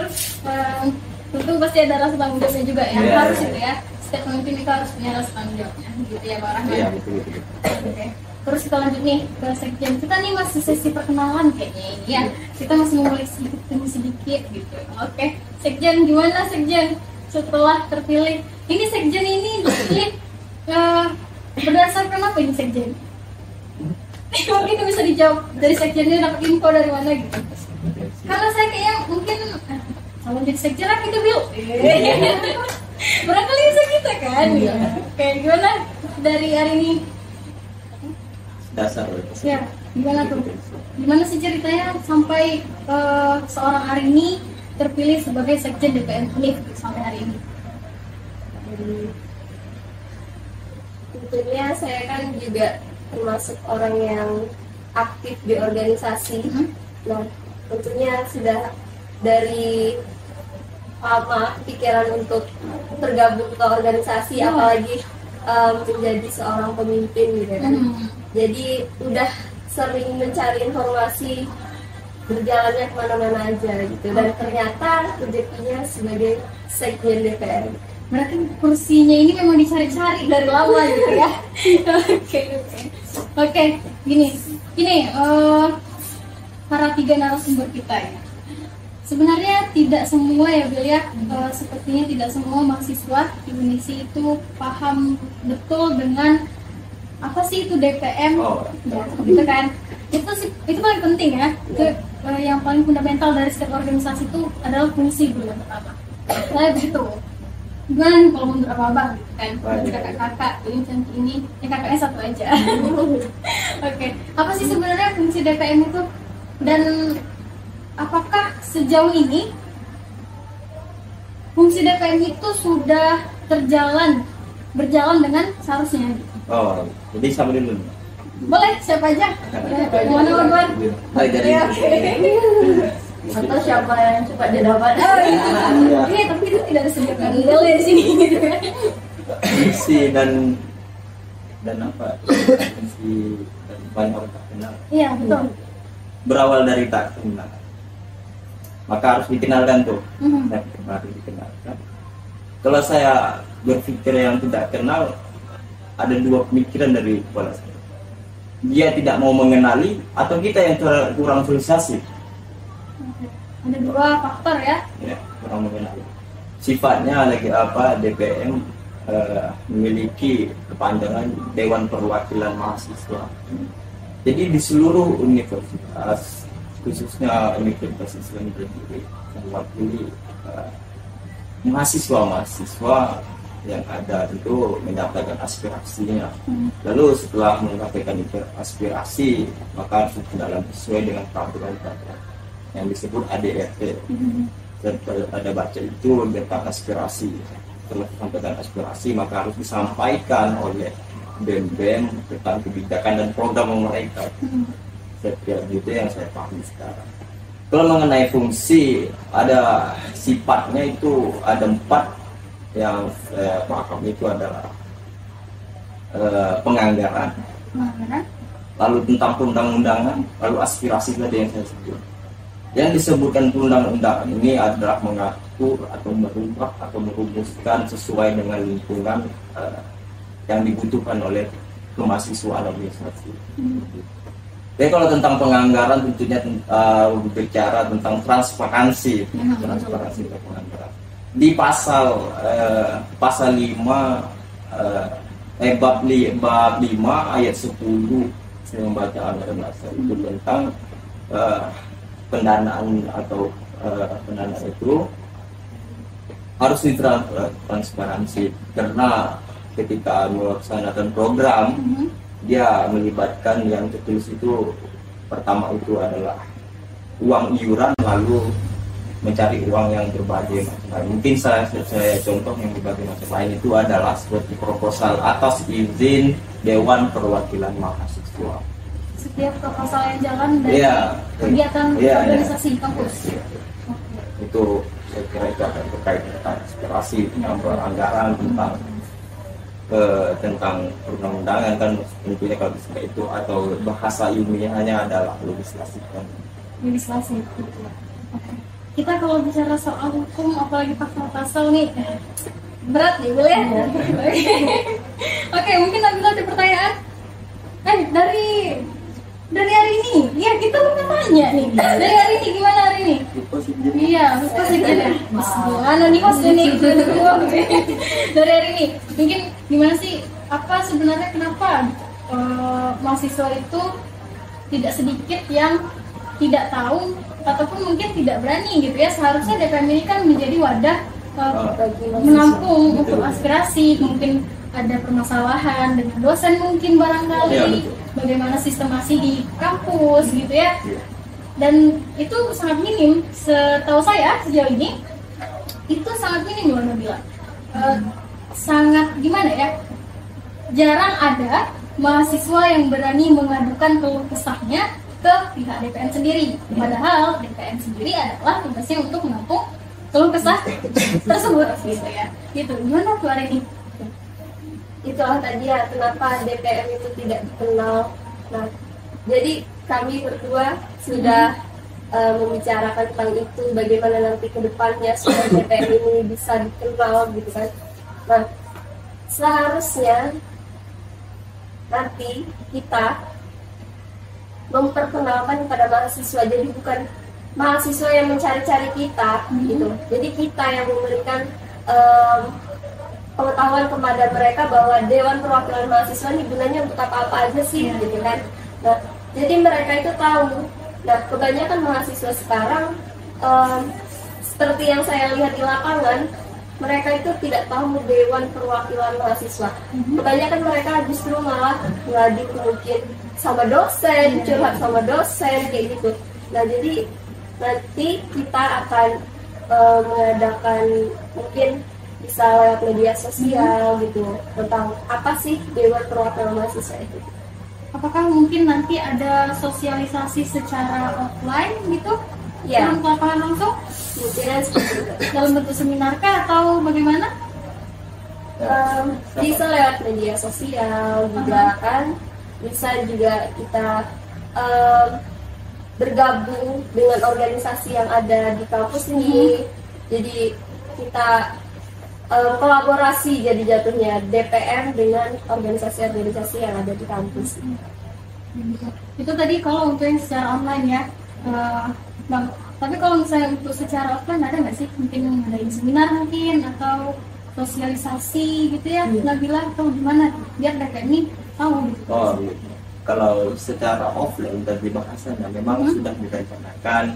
Tentu pasti ada rasa tanggung jawabnya juga ya. Iya. Harus itu ya. Setiap pemimpin itu harus punya rasa tanggung jawabnya. Gitu ya, Pak Rahman. Iya betul. Oke. Terus kita lanjut nih ke sekjen. Kita nih masih sesi perkenalan kayaknya ini ya. Kita masih ngulik sedikit gitu. Oke. Sekjen gimana sekjen? Setelah terpilih, ini sekjen ini dipilih berdasarkan apa ini sekjen? Mungkin bisa dijawab dari sekjennya dapat info dari mana gitu. Karena saya kayaknya mungkin kalau jadi sekjen lah gitu Bil. Barangkali bisa kita kan. Oke, gimana dari hari ini? Dasar. Ya, gimana tuh? Gimana sih ceritanya sampai seorang Arini terpilih sebagai sekjen DPM UNIF sampai hari ini? Tentunya saya kan juga termasuk orang yang aktif di organisasi. Nah, tentunya sudah dari lama pikiran untuk tergabung ke organisasi, apalagi menjadi seorang pemimpin gitu kan. Jadi udah sering mencari informasi berjalannya kemana-mana aja gitu, dan ternyata rezekinya sebagai sekjen DPR. Berarti kursinya ini memang dicari-cari dari lama gitu ya. Oke, gini para tiga narasumber kita ya. Sebenarnya tidak semua ya Bil ya, sepertinya tidak semua mahasiswa Indonesia itu paham betul dengan apa sih itu DPM, ya, gitu kan? Itu paling penting ya. Itu, yang paling fundamental dari setiap organisasi itu adalah fungsi dulu yang pertama. Saya begitu. Gimana nih kalau menurut abang gitu kan? Kakak-kakak ini cantik ini, kakaknya satu aja. Oke. Apa sih sebenarnya fungsi DPM itu? Dan apakah sejauh ini fungsi DPM itu sudah berjalan dengan seharusnya? Oh, jadi sama dulu. Boleh, siapa aja? Mana Bang? Hai dari. Atau siapa yang cepat didapat? Oh iya, tapi itu tidak disebutkan boleh di sini gitu kan. Fungsi dan apa? Fungsi dan banyak orang tak kenal. Iya, betul. Berawal dari tak kenal. Maka harus dikenalkan tuh. Harus dikenalkan. Kalau saya berpikir yang tidak kenal, ada dua pemikiran dari kepala saya. Dia tidak mau mengenali atau kita yang kurang sosialisasi. Ada dua faktor ya. Ya, kurang mengenali. Sifatnya lagi apa DPM memiliki kepanjangan Dewan Perwakilan Mahasiswa. Jadi di seluruh universitas, khususnya Universitas Islam Negeri, mewakili mahasiswa yang ada itu menyampaikan aspirasinya. Lalu setelah menyampaikan aspirasi, maka harus berjalan sesuai dengan peraturan yang disebut ADRT. Ada baca itu tentang aspirasi. Setelah disampaikan aspirasi, maka harus disampaikan oleh BEM tentang kebijakan dan program mereka. Setiap itu yang saya pahami sekarang. Kalau mengenai fungsi, ada sifatnya itu ada 4 yang saya paham itu adalah penganggaran, lalu tentang perundang-undangan, lalu aspirasi tadi yang saya sebut. Yang disebutkan perundang-undangan ini adalah mengatur atau merubah atau merumuskan sesuai dengan lingkungan yang dibutuhkan oleh kemahasiswaan organisasi. Jadi kalau tentang penganggaran tentunya berbicara tentang transparansi penganggaran. Di pasal 5 bab 5 ayat 10 saya membaca anggaran dasar itu tentang pendanaan atau pendanaan itu harus ditransparansi, karena ketika melaksanakan program dia melibatkan yang tertulis itu pertama itu adalah uang iuran, lalu mencari uang yang berbagai macam. Mungkin saya contoh yang berbagai macam lain itu adalah seperti proposal atas izin Dewan Perwakilan Mahasiswa. Setiap proposal yang jalan dari Iya. kegiatan Iya, organisasi kampus. Itu saya kira itu akan terkait tentang aspirasi, tentang anggaran, tentang perundang-undangan kan tentunya kalau misalnya itu, atau bahasa ilmiahnya adalah legislasi kan. Legislasi. Oke. Kita kalau bicara soal hukum, apalagi pasal-pasal nih, berat ya, boleh ya? Oke, mungkin Nabila ada pertanyaan? Dari hari ini, ya kita lupa tanya nih. Dari hari ini gimana hari ini? Iya, lupa sih ya. Gimana nih mas ini? Dari hari ini, mungkin gimana sih? Apa sebenarnya kenapa mahasiswa itu tidak sedikit yang tidak tahu ataupun mungkin tidak berani gitu ya? Seharusnya DPM ini kan menjadi wadah menampung untuk aspirasi, mungkin ada permasalahan dengan dosen mungkin barangkali, ya, bagaimana sistemasi di kampus gitu ya. Dan itu sangat minim, setahu saya sejauh ini itu sangat minim loh Nabila. Sangat gimana ya, jarang ada mahasiswa yang berani mengadukan keluh kesahnya ke pihak DPM sendiri, padahal DPM sendiri adalah tugasnya untuk menampung keluh kesah tersebut gitu ya. Gitu, gimana tuh hari ini? Itulah tadi ya kenapa DPM itu tidak dikenal. Nah, jadi kami berdua sudah membicarakan tentang itu, bagaimana nanti ke depannya supaya DPM ini bisa dikenal gitu kan. Nah, seharusnya nanti kita memperkenalkan kepada mahasiswa, jadi bukan mahasiswa yang mencari-cari kita gitu. Jadi kita yang memberikan pengetahuan kepada mereka bahwa Dewan Perwakilan Mahasiswa ini gunanya untuk apa-apa aja sih gitu kan. Nah, jadi mereka itu tahu. Nah, kebanyakan mahasiswa sekarang seperti yang saya lihat di lapangan, mereka itu tidak tahu Dewan Perwakilan Mahasiswa. Kebanyakan mereka justru malah ngadu mungkin sama dosen, curhat sama dosen kayak gitu. Nah, jadi nanti kita akan mengadakan mungkin bisa lewat media sosial gitu tentang apa sih Dewan Perwakilan Mahasiswa itu. Apakah mungkin nanti ada sosialisasi secara offline gitu? Ya, Turun ke lapangan langsung? mungkin seperti itu. Dalam bentuk seminar kah atau bagaimana? Bisa lewat media sosial juga kan, bisa juga kita bergabung dengan organisasi yang ada di kampus ini. Jadi kita kolaborasi jadi jatuhnya DPM dengan organisasi-organisasi yang ada di kampus. Itu tadi kalau untuk yang secara online ya, Bang. Tapi kalau misalnya untuk secara offline ada nggak sih mungkin ngadain seminar mungkin atau sosialisasi gitu ya, Nabila atau gimana biar mereka ini tahu gitu. Oh, iya. Kalau secara offline tadi bahasanya memang sudah direncanakan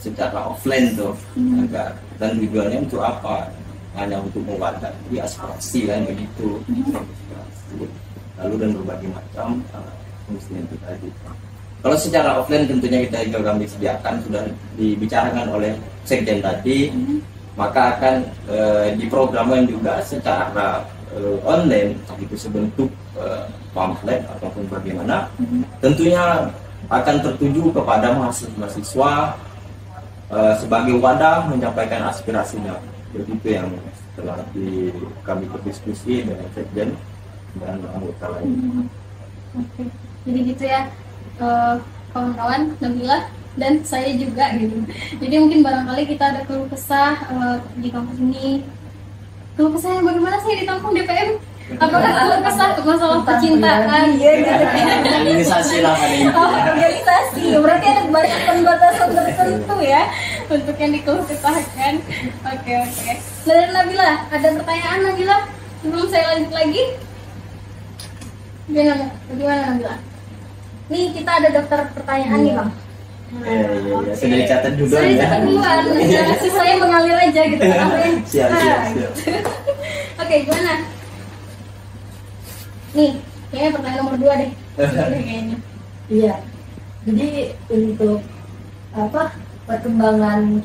secara offline tuh, dan tujuannya untuk apa? Hanya untuk mewadahi aspirasi kan begitu, lalu dan berbagai macam fungsinya itu tadi. Kalau secara offline tentunya kita juga kami sediakan, sudah dibicarakan oleh sekjen tadi, maka akan diprogramkan juga secara online, itu sebentuk pamflet ataupun bagaimana, tentunya akan tertuju kepada mahasiswa sebagai wadah menyampaikan aspirasinya. Begitu yang telah kami berdiskusi dengan sekjen dan anggota lain. Oke, jadi gitu ya kawan-kawan, Nabila dan saya juga gitu. Jadi mungkin barangkali kita ada keluh kesah di kampus ini. Keluh kesah yang bagaimana sih ditampung DPM? Apakah keluh kesah masalah percintaan? Iya gitu. Organisasi lah ada ini. Oh, organisasi. Berarti ada banyak pembatasan tertentu ya untuk yang dikeluh kesahkan. Oke. Dari Nabila, ada pertanyaan Nabila? Sebelum saya lanjut lagi. Bagaimana Nabila? Nih kita ada daftar pertanyaan nih Bang. Iya. Sudah dicatat juga Sudah ya. dicatat duluan. Narasi saya mengalir aja gitu. Siap. Oke, gimana? Nih, kayaknya pertanyaan nomor 2 deh. Kayaknya. Iya. Jadi untuk perkembangan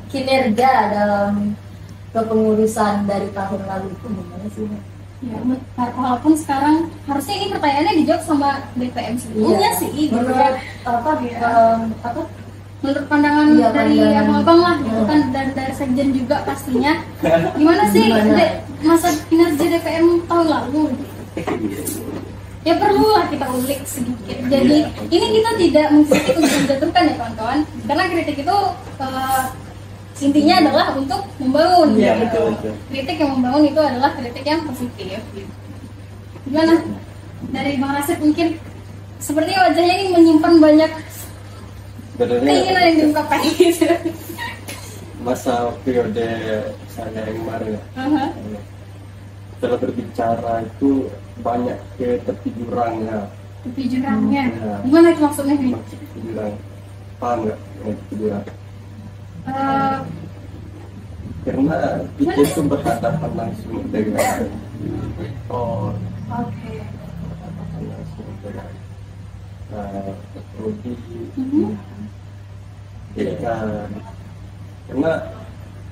kinerja dalam kepengurusan dari tahun lalu itu gimana sih? Ya, walaupun sekarang harusnya ini pertanyaannya dijawab sama BPM sebelumnya sih, gitu menurut ya. Menurut pandangan dari abang lah, gitu kan, dari sekjen juga pastinya. Gimana sih masa kinerja DPM tahun lalu? Ya perlulah kita ulik sedikit. Jadi ini kita tidak mengkritik untuk menjatuhkan ya kawan-kawan, karena kritik itu intinya adalah untuk membangun. Iya, gitu. betul. Kritik yang membangun itu adalah kritik yang positif. Gitu. Gimana? Dari Bang Rasid mungkin sepertinya wajahnya ini menyimpan banyak keinginan yang diungkapkan gitu. Masa periode saya yang kemarin ya. Setelah berbicara itu banyak ke tepi jurangnya. Tepi jurangnya. Ya. Gimana itu maksudnya nih? Tepi jurang. Paham nggak tepi jurang? Karena kita itu berhadapan langsung dengan Oke. langsung dengan prodi, dekan. Karena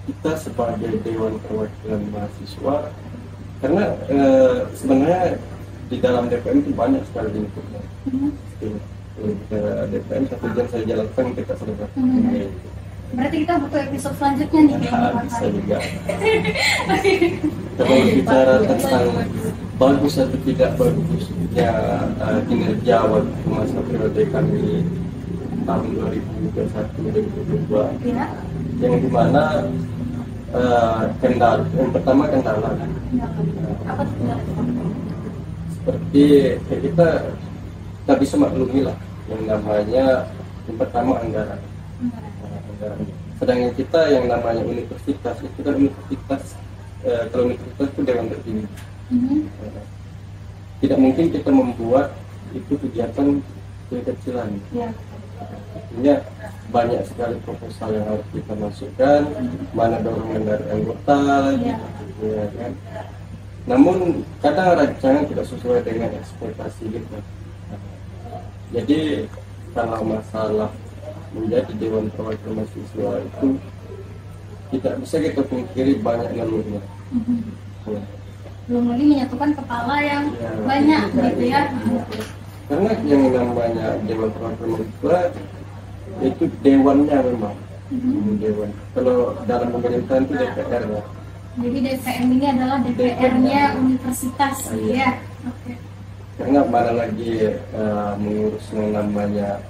kita sebagai Dewan Perwakilan Mahasiswa, karena sebenarnya di dalam DPM itu banyak sekali lingkupnya. DPM 1 jam saya jalankan kita selesai. Berarti kita butuh episode selanjutnya nih. Bisa juga. Kalau bicara tentang bagus atau tidak bagusnya kinerja waktu masa periode kami tahun 2021-2022, Ya. yang dimana kendala, yang pertama kendala. Apa tuh? Seperti kita bisa maklumi lah yang namanya yang pertama anggaran. Sedangkan kita yang namanya universitas itu kan universitas, kalau universitas itu dewan tertinggi. Tidak mungkin kita membuat itu kegiatan kecil-kecilan. Ya. Artinya banyak sekali proposal yang harus kita masukkan, mana dorongan dari anggota, ya kan. Namun kadang rancangan tidak sesuai dengan ekspektasi kita. Jadi kalau masalah menjadi Dewan Perwakilan Mahasiswa itu tidak bisa kita pungkiri banyak nalurnya. Belum lagi menyatukan kepala yang banyak gitu ya. Karena yang namanya Dewan Perwakilan Mahasiswa itu dewannya memang. Dewan. Kalau dalam pemerintahan itu DPR ya. Jadi DPM ini adalah DPR-nya universitas gitu ya. Oke. Karena mana lagi mengurus yang namanya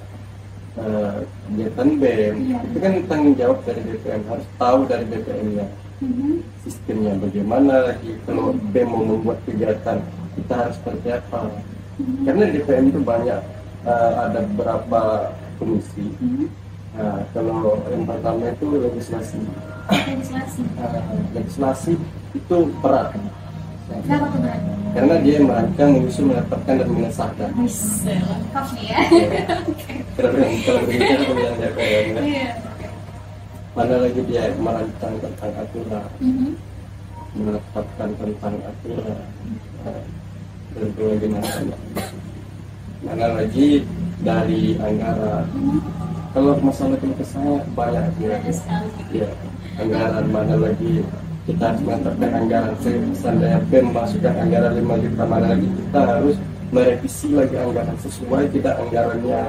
kegiatan BEM, itu kan tanggung jawab dari BPM, harus tahu dari BPM-nya sistemnya bagaimana. Lagi kalau BEM mau membuat kegiatan kita harus seperti apa, karena di BPM itu banyak ada beberapa komisi. Nah, kalau yang pertama itu legislasi. Legislasi itu berat. Kenapa tuh berarti? Karena dia merancang, menyusun, menetapkan dan mengesahkan. Lengkap nih ya. Kalau berbicara tentang DPR, Iya. mana lagi dia merancang tentang aturan, menetapkan tentang aturan, dan berbagai macam. Mana lagi dari anggaran. Kalau masalah kesannya banyak ya. Anggaran mana lagi kita harus menetapkan anggaran. Seandainya BEM masukkan anggaran 5 juta, mana lagi kita harus merevisi lagi anggaran sesuai tidak anggarannya,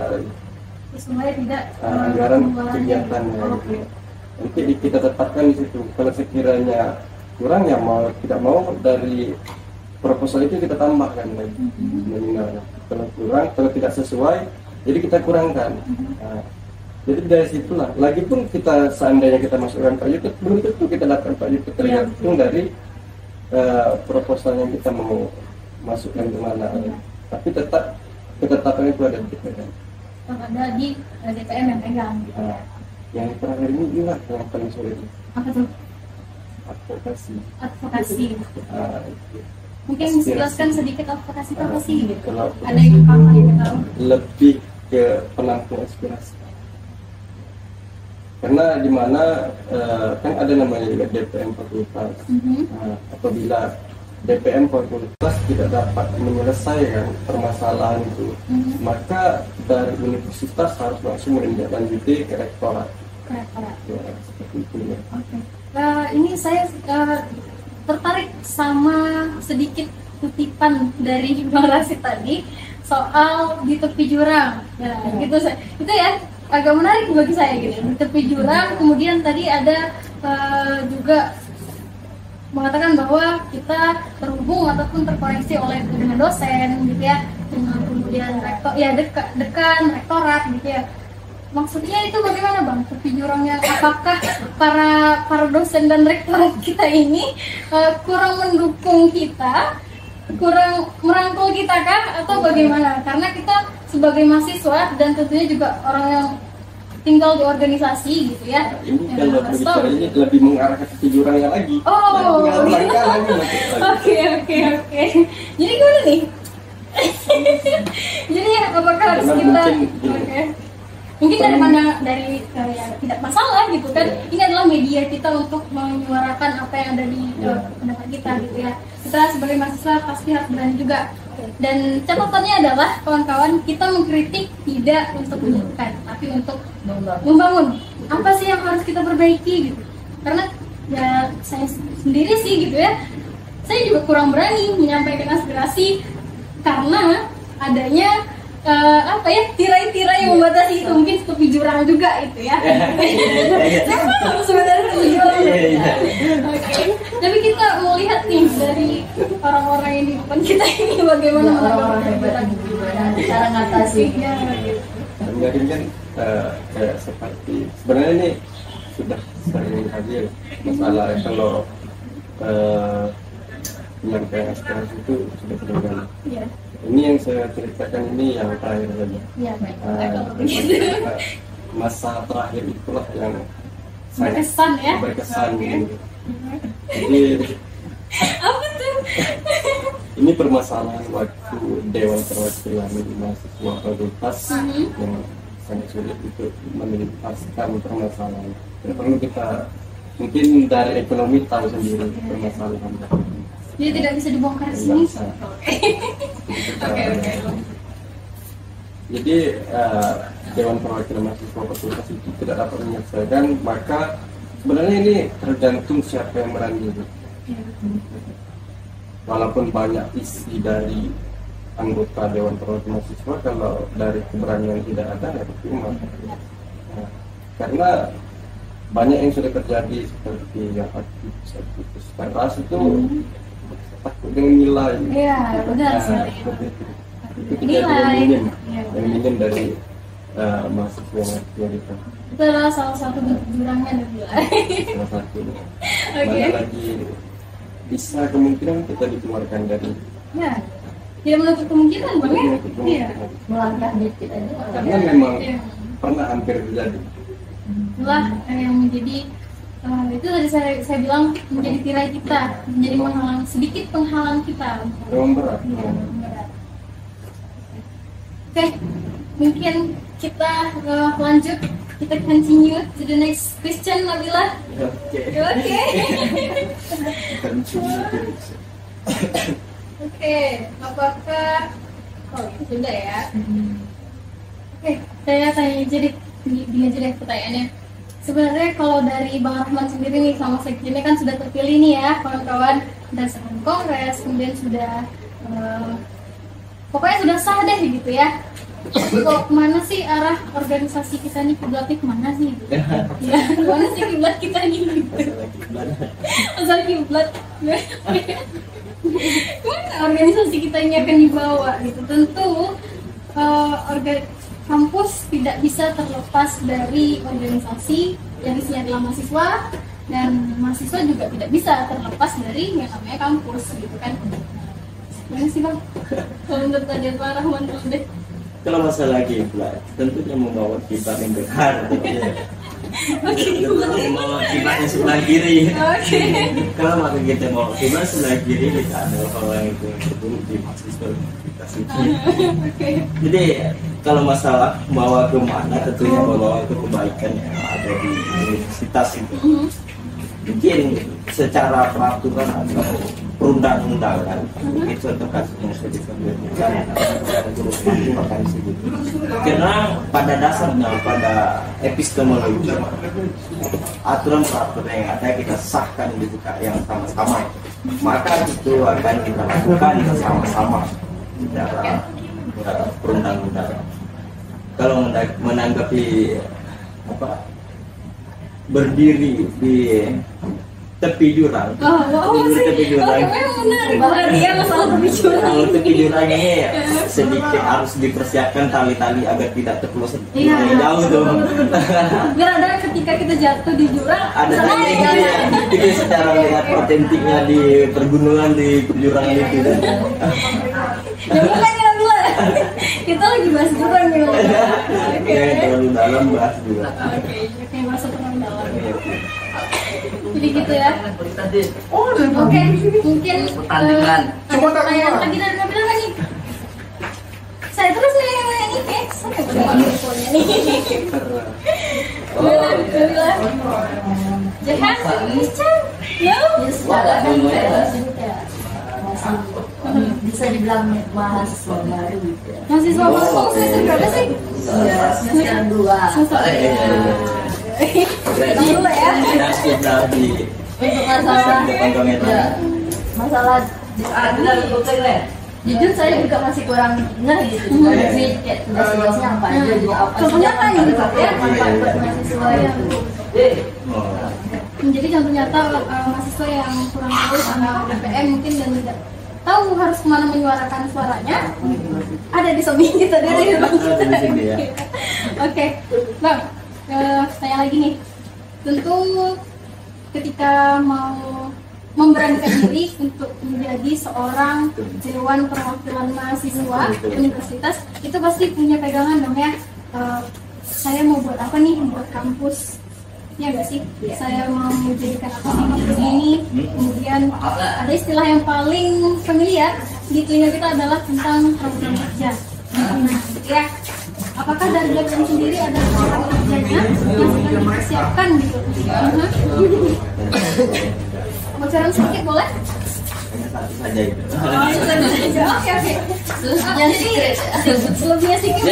Sesuai tidak anggaran kegiatannya. Nanti kita tetapkan di situ. Kalau sekiranya kurang ya mau tidak mau dari proposal itu kita tambahkan lagi nominalnya. Kalau kurang, kalau tidak sesuai, jadi kita kurangkan. Jadi dari situlah. Lagipun kita seandainya kita masukkan Pak Yukut, belum tentu kita dapat Pak Yukut, tergantung dari proposal yang kita mau masukkan kemana. Tapi tetap ketetapan itu ada di DPR. ada di DPM yang pegang. Yang terakhir ini juga yang paling sulit. Apa tuh? Advokasi. Advokasi. Itu. Mungkin jelaskan sedikit advokasi itu apa sih? Gitu. Kalau Ada yang paham, ada yang tahu. lebih ke penampung aspirasi. Karena di mana kan ada namanya juga DPM fakultas. Apabila DPM fakultas tidak dapat menyelesaikan permasalahan itu, maka dari universitas harus langsung menindaklanjuti ke rektorat. Ya, seperti itu ya. Ini saya tertarik sama sedikit kutipan dari Bang Rasid tadi soal di tepi jurang. Ya, gitu itu ya agak menarik bagi saya gitu. Di tepi jurang, kemudian tadi ada juga mengatakan bahwa kita terhubung ataupun terkoneksi oleh dengan dosen gitu ya, dengan kemudian rektor ya dekan rektorat gitu ya. Maksudnya itu bagaimana Bang tepi jurangnya? Apakah para dosen dan rektorat kita ini kurang mendukung kita, kurang merangkul kita kah, atau bagaimana? Karena kita sebagai mahasiswa dan tentunya juga orang yang tinggal di organisasi gitu ya. Ini kalau berbicara ini lebih mengarah ke tepi jurangnya lagi. Oh, oke. Jadi gimana nih? Jadi apakah harus kita? Mungkin dari mana dari ya, tidak masalah gitu kan. Ini adalah media kita untuk menyuarakan apa yang ada di pendapat kita gitu ya. Kita sebagai mahasiswa pasti harus berani juga. Dan catatannya adalah kawan-kawan, kita mengkritik tidak untuk menyudutkan, tapi untuk membangun. Apa sih yang harus kita perbaiki gitu? Karena ya saya sendiri sih gitu ya, saya juga kurang berani menyampaikan aspirasi karena adanya tirai-tirai yang membatasi itu, mungkin tepi jurang juga itu ya. Sebenarnya tepi jurang. Oke. Tapi kita mau lihat nih dari orang-orang yang di depan kita ini bagaimana orang-orang hebat ini gimana cara ngatasi. Kemarin kan kayak seperti sebenarnya ini sudah sering hadir masalah kalau penyampaian aspirasi itu sudah sering kali. Iya. Ini yang saya ceritakan ini yang terakhir saja. Iya, baik. Masa terakhir itulah yang Berkesan ya. Berkesan. Oke. Gitu. Jadi Apa tuh? ini permasalahan waktu Dewan Perwakilan Mahasiswa Fakultas yang sangat sulit untuk menuntaskan permasalahan. Dan perlu kita mungkin dari ekonomi tahu sendiri permasalahan. Jadi tidak bisa dibongkar di sini. Oke. Jadi Dewan Perwakilan Mahasiswa Fakultas itu tidak dapat menyelesaikan, maka sebenarnya ini tergantung siapa yang berani. Walaupun banyak isi dari anggota Dewan Perwakilan Mahasiswa, kalau dari keberanian tidak ada ya percuma. Karena banyak yang sudah terjadi seperti yang aktivis keras itu takut dengan nilai. Iya, benar sekali. Itu kejadian yang minim dari mahasiswa kita. Itu adalah salah satu bentuk jurangnya nilai. Salah satu. Mana lagi bisa kemungkinan kita dikeluarkan dari. Ya, tidak menutup kemungkinan Bang ya. Iya. Melangkah dikit aja. Karena memang pernah hampir terjadi. Itulah yang menjadi itu tadi saya bilang menjadi tirai kita, menjadi menghalang sedikit penghalang kita. Memang berat. Oke, mungkin kita lanjut, kita continue to the next question, Nabila. Oke. Oke, apakah itu sudah ya? Oke, saya tanya jadi gini aja deh pertanyaannya. Sebenarnya kalau dari Bang Rahman sendiri nih sama sekjennya kan sudah terpilih nih ya kawan-kawan, berdasarkan kongres, kemudian sudah pokoknya sudah sah deh gitu ya. Kok kemana sih arah organisasi kita nih, kiblatnya kemana sih? Gitu. Ya, kemana sih kiblat kita nih? Gitu. Asal kiblat. Kemana organisasi kita ini akan dibawa gitu? Tentu kampus tidak bisa terlepas dari organisasi yang isinya adalah mahasiswa, dan mahasiswa juga tidak bisa terlepas dari yang namanya kampus gitu kan. Gimana sih Bang? Kalau menurut tadi Pak Rahman dulu deh. Kalau masalah kiblat, tentunya membawa kiblat yang benar. Membawa kiblatnya sebelah kiri. Kalau maka kita mau kiblat sebelah kiri, kita ada orang itu terbunuh di mahasiswa universitas itu. Jadi kalau masalah bawa kemana, tentunya bawa ke kebaikan yang ada di universitas itu. mungkin secara peraturan atau perundang-undangan mungkin suatu kasus yang saya bisa berikan akan segitu. Karena pada dasarnya pada epistemologi aturan peraturan yang ada kita sahkan di muka yang sama-sama, maka itu akan kita lakukan bersama-sama di dalam perundang-undangan. Kalau menanggapi berdiri di tepi jurang, tepi jurang. Dia masalah tepi jurang. Kalau tepi jurang ini sedikit harus dipersiapkan tali-tali agar tidak terpeleset jauh tuh. Biar ada ketika kita jatuh di jurang, Ada tali itu secara lihat otentiknya di pergunungan di jurang itu. Ya bukan ya dulu. Kita lagi bahas jurang nih. Ya terlalu dalam bahas juga. Oke, masuk terlalu dalam. Jadi gitu ya. Oke, mungkin ada pertanyaan lagi dari Nabila nih. Saya terus nih ini sampai berapa nih. Nabila. Jahan, bisa dibilang mahasiswa baru gitu ya. Mahasiswa baru semester berapa sih? Semester 2. Dulu ya. Sudah di Untuk masalah masalah jujur saya juga masih kurang ngeh gitu. Tapi kayak tugas-tugasnya apa aja gitu, apa Contohnya kan gitu ya. manfaat buat mahasiswa yang Menjadi contoh nyata mahasiswa yang kurang tahu tentang DPM mungkin dan tidak tahu harus kemana menyuarakan suaranya, ada di samping kita dari depan kita. Oke, Bang, saya lagi nih. Tentu ketika mau memberanikan diri untuk menjadi seorang Dewan Perwakilan Mahasiswa Universitas, itu pasti punya pegangan dong ya. Saya mau buat apa nih buat kampus? Ya nggak sih? Saya mau menjadikan apa sih kampus ini? Kemudian ada istilah yang paling familiar di telinga kita adalah tentang program kerja. Nah, ya, apakah dari DPM sendiri ada program kerjanya yang sedang dipersiapkan gitu? Bocoran sedikit boleh? satu saja itu. Oke. Jadi sebelumnya sedikit.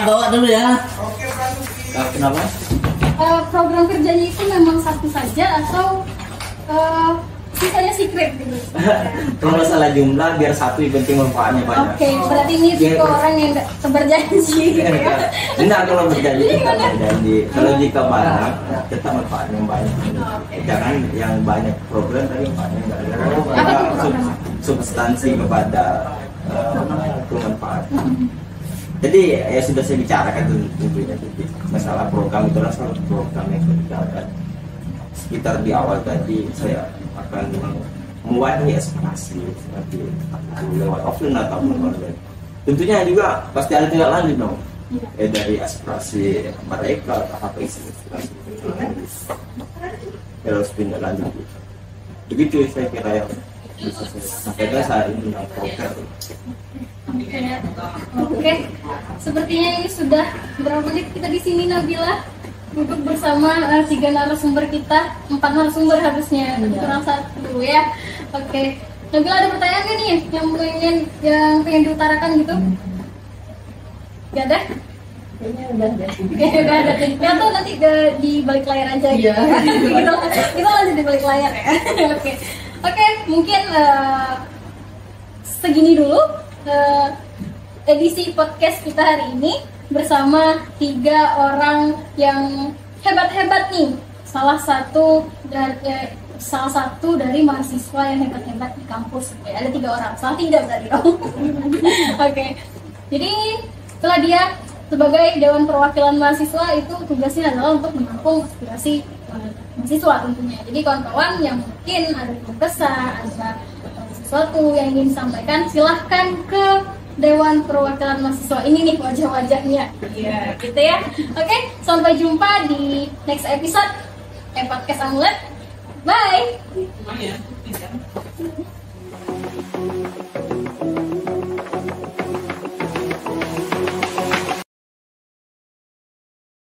Bawa dulu ya. Kenapa? Program kerjanya itu memang satu saja atau sisanya secret gitu? Kalau masalah jumlah biar satu yang penting manfaatnya banyak. Oke, berarti ini tipe orang yang nggak berjanji gitu ya? Enggak, kalau berjanji kita berjanji. Kalau jika banyak, tetap manfaatnya banyak. Jangan yang banyak program tapi manfaatnya enggak ada. Apa tuh program? Substansi kepada kemanfaatan. Jadi ya sudah saya bicarakan tentunya masalah program itu adalah salah satu program yang saya bicarakan. Sekitar di awal tadi saya akan mewadahi aspirasi seperti lewat offline ataupun online. Tentunya juga pasti ada tindak lanjut dong. Dari aspirasi mereka tahap aspirasi harus tindak lanjut. Begitu saya kira yang bisa saya sampaikan saat ini tentang program. Oke, sepertinya ini sudah berapa menit kita di sini Nabila duduk bersama 3 narasumber kita, 4 narasumber harusnya, kurang 1 ya. Oke, Nabila ada pertanyaan nggak nih yang pengen diutarakan gitu? Gak ada? Kayaknya udah ada. Ya tuh nanti di balik layar aja gitu. Kita lanjut di balik layar ya. Oke, mungkin segini dulu edisi podcast kita hari ini bersama 3 orang yang hebat-hebat nih. Salah satu dari mahasiswa yang hebat-hebat di kampus. Ada 3 orang, salah 3 berarti dong. Oke, jadi setelah dia sebagai Dewan Perwakilan Mahasiswa itu tugasnya adalah untuk menampung aspirasi mahasiswa tentunya. Jadi kawan-kawan yang mungkin ada kesan, ada sesuatu yang ingin disampaikan, silahkan ke Dewan Perwakilan Mahasiswa ini nih wajah-wajahnya. Iya, gitu ya. Oke, sampai jumpa di next episode podcast Amulet. Bye.